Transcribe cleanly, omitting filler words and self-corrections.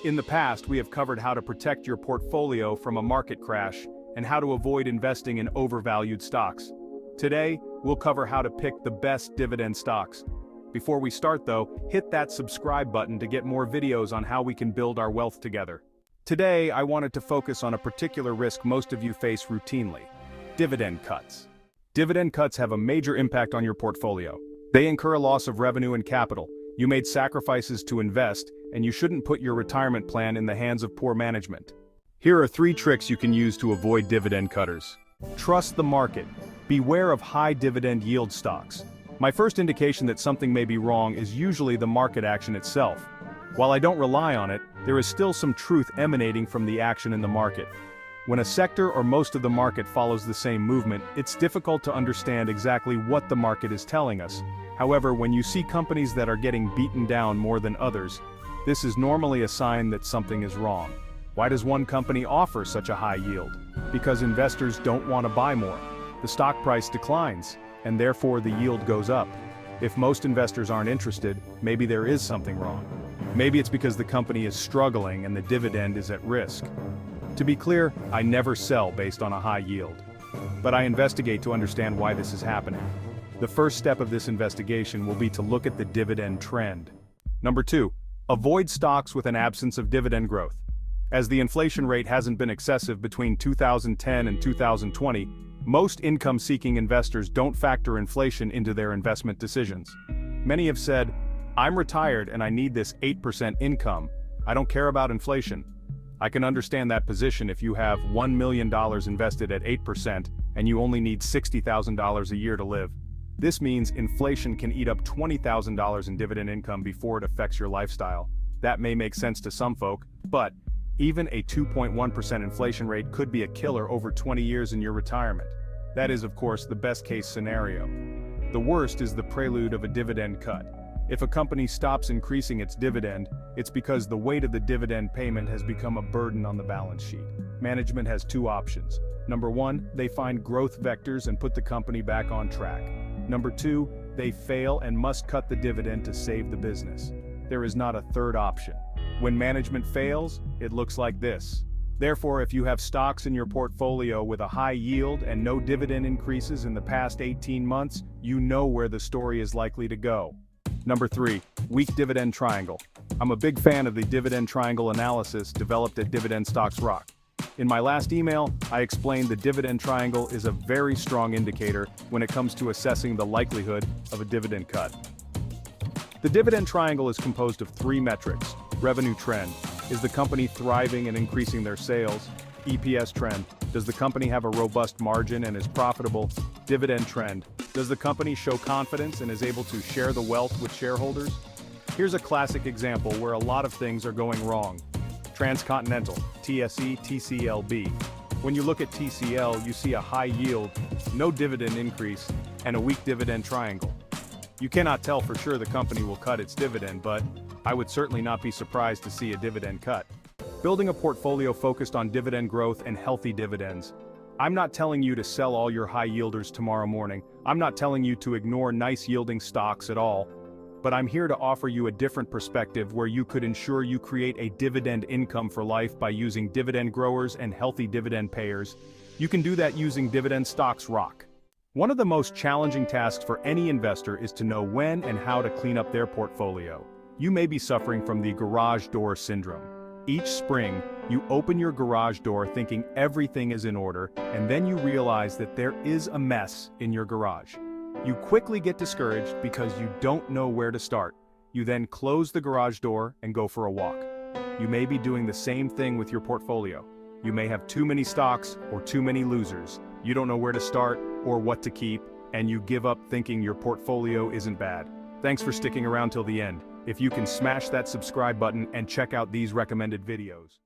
In the past, we have covered how to protect your portfolio from a market crash and how to avoid investing in overvalued stocks. Today, we'll cover how to pick the best dividend stocks. Before we start though, hit that subscribe button to get more videos on how we can build our wealth together. Today, I wanted to focus on a particular risk most of you face routinely: dividend cuts. Dividend cuts have a major impact on your portfolio. They incur a loss of revenue and capital. You made sacrifices to invest, and you shouldn't put your retirement plan in the hands of poor management. Here are 3 tricks you can use to avoid dividend cutters. Trust the market. Beware of high dividend yield stocks. My first indication that something may be wrong is usually the market action itself. While I don't rely on it, there is still some truth emanating from the action in the market. When a sector or most of the market follows the same movement, it's difficult to understand exactly what the market is telling us. However, when you see companies that are getting beaten down more than others, this is normally a sign that something is wrong. Why does one company offer such a high yield? Because investors don't want to buy more. The stock price declines, and therefore the yield goes up. If most investors aren't interested, maybe there is something wrong. Maybe it's because the company is struggling and the dividend is at risk. To be clear, I never sell based on a high yield. But I investigate to understand why this is happening. The first step of this investigation will be to look at the dividend trend. Number 2, avoid stocks with an absence of dividend growth. As the inflation rate hasn't been excessive between 2010 and 2020, most income-seeking investors don't factor inflation into their investment decisions. Many have said, "I'm retired and I need this 8% income. I don't care about inflation." I can understand that position if you have $1 million invested at 8% and you only need $60,000 a year to live. This means inflation can eat up $20,000 in dividend income before it affects your lifestyle. That may make sense to some folk, but even a 2.1% inflation rate could be a killer over 20 years in your retirement. That is, of course, the best-case scenario. The worst is the prelude of a dividend cut. If a company stops increasing its dividend, it's because the weight of the dividend payment has become a burden on the balance sheet. Management has 2 options. Number 1, they find growth vectors and put the company back on track. Number 2, they fail and must cut the dividend to save the business. There is not a third option. When management fails, it looks like this. Therefore, if you have stocks in your portfolio with a high yield and no dividend increases in the past 18 months, you know where the story is likely to go. Number 3, weak dividend triangle. I'm a big fan of the dividend triangle analysis developed at Dividend Stocks Rock. In my last email, I explained the dividend triangle is a very strong indicator when it comes to assessing the likelihood of a dividend cut. The dividend triangle is composed of 3 metrics. Revenue trend. Is the company thriving and increasing their sales? EPS trend. Does the company have a robust margin and is profitable? Dividend trend. Does the company show confidence and is able to share the wealth with shareholders? Here's a classic example where a lot of things are going wrong. Transcontinental, TSE, TCLB. When you look at TCL, you see a high yield, no dividend increase, and a weak dividend triangle. You cannot tell for sure the company will cut its dividend, but I would certainly not be surprised to see a dividend cut. Building a portfolio focused on dividend growth and healthy dividends. I'm not telling you to sell all your high yielders tomorrow morning. I'm not telling you to ignore nice yielding stocks at all. But I'm here to offer you a different perspective where you could ensure you create a dividend income for life by using dividend growers and healthy dividend payers. You can do that using Dividend Stocks Rock. One of the most challenging tasks for any investor is to know when and how to clean up their portfolio. You may be suffering from the garage door syndrome. Each spring, you open your garage door thinking everything is in order, and then you realize that there is a mess in your garage. You quickly get discouraged because you don't know where to start. You then close the garage door and go for a walk. You may be doing the same thing with your portfolio. You may have too many stocks or too many losers. You don't know where to start or what to keep, and you give up thinking your portfolio isn't bad. Thanks for sticking around till the end. If you can smash that subscribe button and check out these recommended videos.